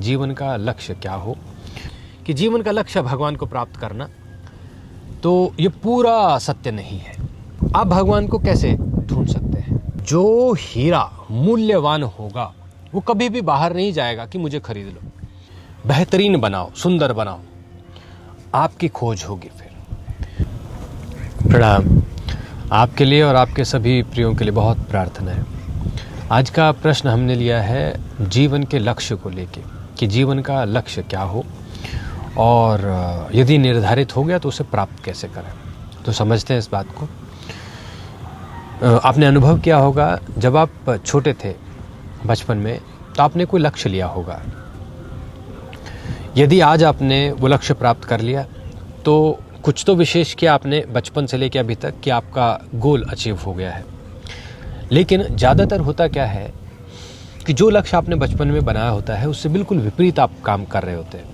जीवन का लक्ष्य क्या हो, कि जीवन का लक्ष्य भगवान को प्राप्त करना, तो ये पूरा सत्य नहीं है। आप भगवान को कैसे ढूंढ सकते हैं? जो हीरा मूल्यवान होगा वो कभी भी बाहर नहीं जाएगा कि मुझे खरीद लो। बेहतरीन बनाओ, सुंदर बनाओ, आपकी खोज होगी फिर। प्रणाम। आपके लिए और आपके सभी प्रियों के लिए बहुत प्रार्थना है। आज का प्रश्न हमने लिया है जीवन के लक्ष्य को लेके, कि जीवन का लक्ष्य क्या हो और यदि निर्धारित हो गया तो उसे प्राप्त कैसे करें। तो समझते हैं इस बात को। आपने अनुभव किया होगा, जब आप छोटे थे बचपन में, तो आपने कोई लक्ष्य लिया होगा। यदि आज आपने वो लक्ष्य प्राप्त कर लिया तो कुछ तो विशेष किया आपने बचपन से लेकर अभी तक, कि आपका गोल अचीव हो गया है। लेकिन ज़्यादातर होता क्या है कि जो लक्ष्य आपने बचपन में बनाया होता है उससे बिल्कुल विपरीत आप काम कर रहे होते हैं।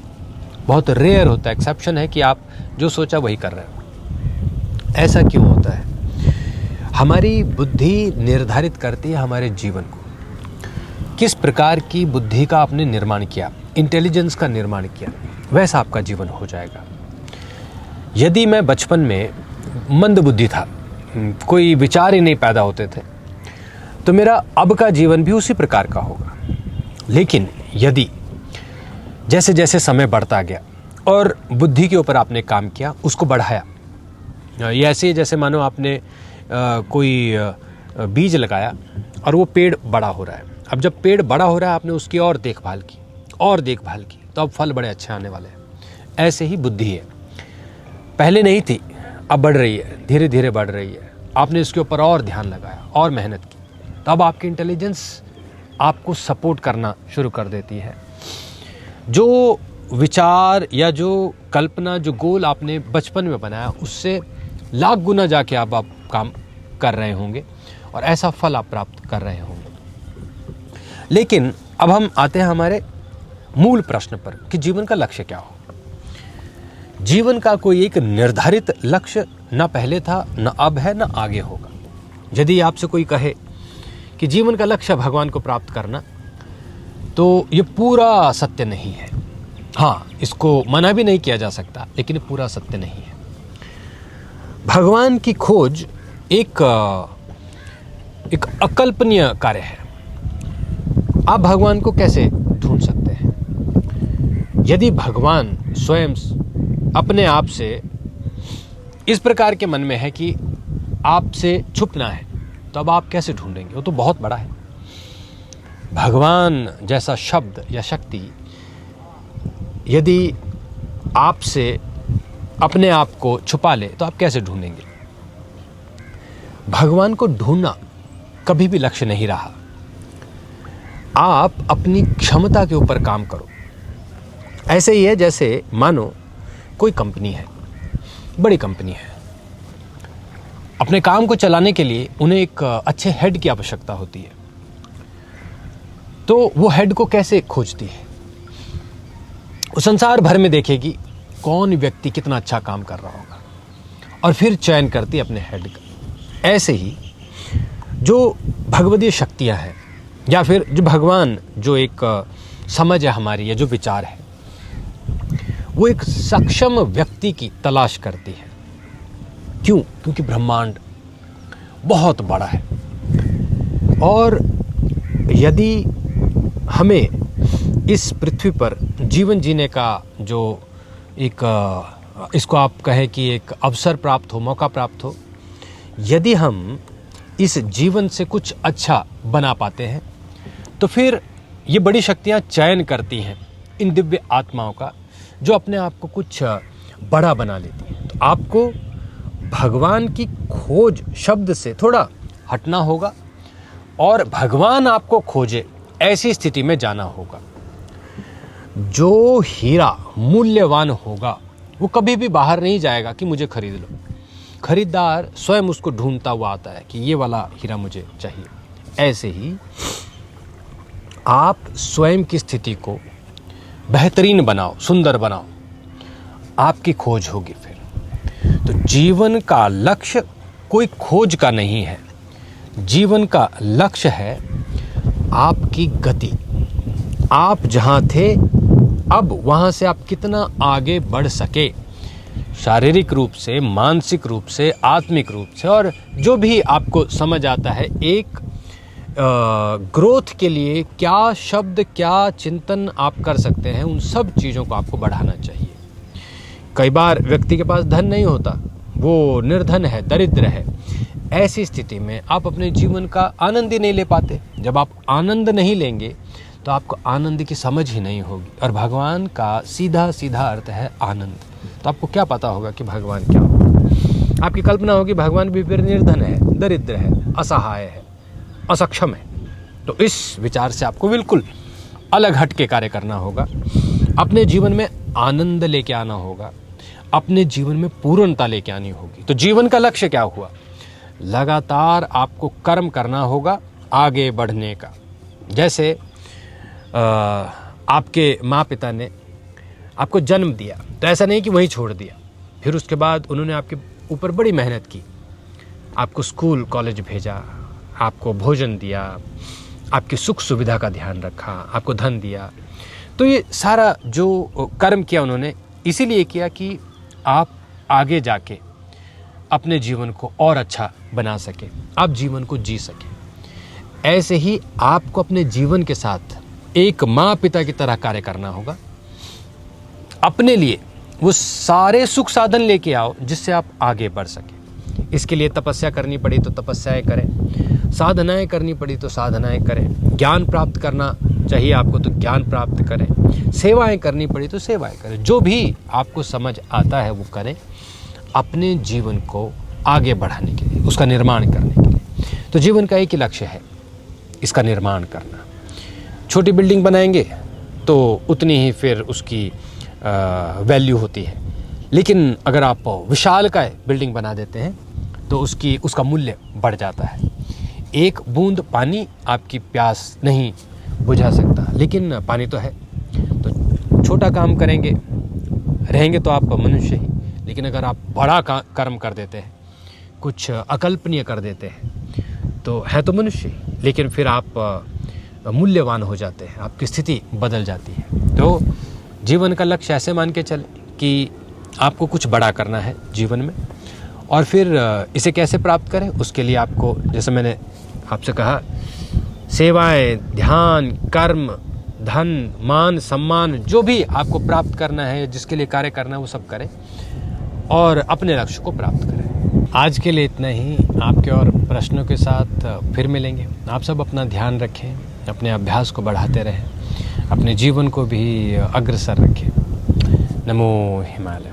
बहुत रेयर होता है, एक्सेप्शन है कि आप जो सोचा वही कर रहे हो। ऐसा क्यों होता है? हमारी बुद्धि निर्धारित करती है हमारे जीवन को। किस प्रकार की बुद्धि का आपने निर्माण किया, इंटेलिजेंस का निर्माण किया, वैसा आपका जीवन हो जाएगा। यदि मैं बचपन में मंद बुद्धि था, कोई विचार ही नहीं पैदा होते थे, तो मेरा अब का जीवन भी उसी प्रकार का होगा। लेकिन यदि जैसे जैसे समय बढ़ता गया और बुद्धि के ऊपर आपने काम किया, उसको बढ़ाया, ये ऐसे जैसे मानो आपने कोई बीज लगाया और वो पेड़ बड़ा हो रहा है। अब जब पेड़ बड़ा हो रहा है, आपने उसकी और देखभाल की, तो अब फल बड़े अच्छे आने वाले हैं। ऐसे ही बुद्धि है, पहले नहीं थी, अब बढ़ रही है, धीरे धीरे बढ़ रही है। आपने इसके ऊपर और ध्यान लगाया और मेहनत की, तो अब आपकी इंटेलिजेंस आपको सपोर्ट करना शुरू कर देती है। जो विचार या जो कल्पना, जो गोल आपने बचपन में बनाया, उससे लाख गुना जाके आप काम कर रहे होंगे और ऐसा फल आप प्राप्त कर रहे होंगे। लेकिन अब हम आते हैं हमारे मूल प्रश्न पर, कि जीवन का लक्ष्य क्या हो। जीवन का कोई एक निर्धारित लक्ष्य ना पहले था, ना अब है, ना आगे होगा। यदि आपसे कोई कहे कि जीवन का लक्ष्य भगवान को प्राप्त करना, तो ये पूरा सत्य नहीं है। हाँ, इसको मना भी नहीं किया जा सकता, लेकिन ये पूरा सत्य नहीं है। भगवान की खोज एक अकल्पनीय कार्य है। आप भगवान को कैसे ढूंढ सकते हैं? यदि भगवान स्वयं अपने आप से इस प्रकार के मन में है कि आपसे छुपना है, तो अब आप कैसे ढूंढेंगे? वो तो बहुत बड़ा है। भगवान जैसा शब्द या शक्ति यदि आपसे अपने आप को छुपा ले, तो आप कैसे ढूंढेंगे? भगवान को ढूंढना कभी भी लक्ष्य नहीं रहा। आप अपनी क्षमता के ऊपर काम करो। ऐसे ही है जैसे मानो कोई कंपनी है, बड़ी कंपनी है। अपने काम को चलाने के लिए उन्हें एक अच्छे हेड की आवश्यकता होती है। तो वो हेड को कैसे खोजती है? वो संसार भर में देखेगी कौन व्यक्ति कितना अच्छा काम कर रहा होगा, और फिर चयन करती है अपने हेड का। ऐसे ही जो भगवदीय शक्तियां हैं, या फिर जो भगवान, जो एक समझ है हमारी, या जो विचार है, वो एक सक्षम व्यक्ति की तलाश करती है। क्यों? क्योंकि ब्रह्मांड बहुत बड़ा है, और यदि हमें इस पृथ्वी पर जीवन जीने का जो एक, इसको आप कहें कि एक अवसर प्राप्त हो, मौका प्राप्त हो, यदि हम इस जीवन से कुछ अच्छा बना पाते हैं, तो फिर ये बड़ी शक्तियाँ चयन करती हैं इन दिव्य आत्माओं का, जो अपने आप को कुछ बड़ा बना लेती हैं। तो आपको भगवान की खोज शब्द से थोड़ा हटना होगा, और भगवान आपको खोजे ऐसी स्थिति में जाना होगा। जो हीरा मूल्यवान होगा वो कभी भी बाहर नहीं जाएगा कि मुझे खरीद लो। खरीदार स्वयं उसको ढूंढता हुआ आता है कि ये वाला हीरा मुझे चाहिए। ऐसे ही आप स्वयं की स्थिति को बेहतरीन बनाओ, सुंदर बनाओ, आपकी खोज होगी फिर। तो जीवन का लक्ष्य कोई खोज का नहीं है। जीवन का लक्ष्य है आपकी गति। आप जहाँ थे अब वहाँ से आप कितना आगे बढ़ सके, शारीरिक रूप से, मानसिक रूप से, आत्मिक रूप से, और जो भी आपको समझ आता है, एक ग्रोथ के लिए क्या शब्द, क्या चिंतन आप कर सकते हैं, उन सब चीज़ों को आपको बढ़ाना चाहिए। कई बार व्यक्ति के पास धन नहीं होता, वो निर्धन है, दरिद्र है। ऐसी स्थिति में आप अपने जीवन का आनंद ही नहीं ले पाते। जब आप आनंद नहीं लेंगे तो आपको आनंद की समझ ही नहीं होगी, और भगवान का सीधा सीधा अर्थ है आनंद। तो आपको क्या पता होगा कि भगवान क्या होगा? आपकी कल्पना होगी भगवान भी फिर निर्धन है, दरिद्र है, असहाय है, असक्षम है। तो इस विचार से आपको बिल्कुल अलग हट के कार्य करना होगा। अपने जीवन में आनंद लेके आना होगा, अपने जीवन में पूर्णता लेके आनी होगी। तो जीवन का लक्ष्य क्या हुआ? लगातार आपको कर्म करना होगा आगे बढ़ने का। जैसे आपके माँ पिता ने आपको जन्म दिया, तो ऐसा नहीं कि वहीं छोड़ दिया। फिर उसके बाद उन्होंने आपके ऊपर बड़ी मेहनत की, आपको स्कूल कॉलेज भेजा, आपको भोजन दिया, आपकी सुख सुविधा का ध्यान रखा, आपको धन दिया। तो ये सारा जो कर्म किया उन्होंने इसीलिए किया कि आप आगे जाके अपने जीवन को और अच्छा बना सके, आप जीवन को जी सके। ऐसे ही आपको अपने जीवन के साथ एक माँ पिता की तरह कार्य करना होगा। अपने लिए वो सारे सुख साधन लेके आओ जिससे आप आगे बढ़ सके। इसके लिए तपस्या करनी पड़ी तो तपस्याएं करें, साधनाएं करनी पड़ी तो साधनाएं करें, ज्ञान प्राप्त करना चाहिए आपको तो ज्ञान प्राप्त करें, सेवाएं करनी पड़ी तो सेवाएं करें। जो भी आपको समझ आता है वो करें, अपने जीवन को आगे बढ़ाने के लिए, उसका निर्माण करने के लिए। तो जीवन का एक ही लक्ष्य है, इसका निर्माण करना। छोटी बिल्डिंग बनाएंगे तो उतनी ही फिर उसकी वैल्यू होती है, लेकिन अगर आप विशालकाय बिल्डिंग बना देते हैं तो उसका मूल्य बढ़ जाता है। एक बूंद पानी आपकी प्यास नहीं बुझा सकता, लेकिन पानी तो है। तो छोटा काम करेंगे, रहेंगे तो आप मनुष्य ही, लेकिन अगर आप बड़ा कर्म कर देते हैं, कुछ अकल्पनीय कर देते हैं, तो है तो मनुष्य ही, लेकिन फिर आप मूल्यवान हो जाते हैं, आपकी स्थिति बदल जाती है। तो जीवन का लक्ष्य ऐसे मान के चलें कि आपको कुछ बड़ा करना है जीवन में, और फिर इसे कैसे प्राप्त करें, उसके लिए आपको, जैसे मैंने आपसे कहा, सेवाएं, ध्यान, कर्म, धन, मान, सम्मान, जो भी आपको प्राप्त करना है, जिसके लिए कार्य करना है, वो सब करें और अपने लक्ष्य को प्राप्त करें। आज के लिए इतना ही। आपके और प्रश्नों के साथ फिर मिलेंगे। आप सब अपना ध्यान रखें, अपने अभ्यास को बढ़ाते रहें, अपने जीवन को भी अग्रसर रखें। नमो हिमालय।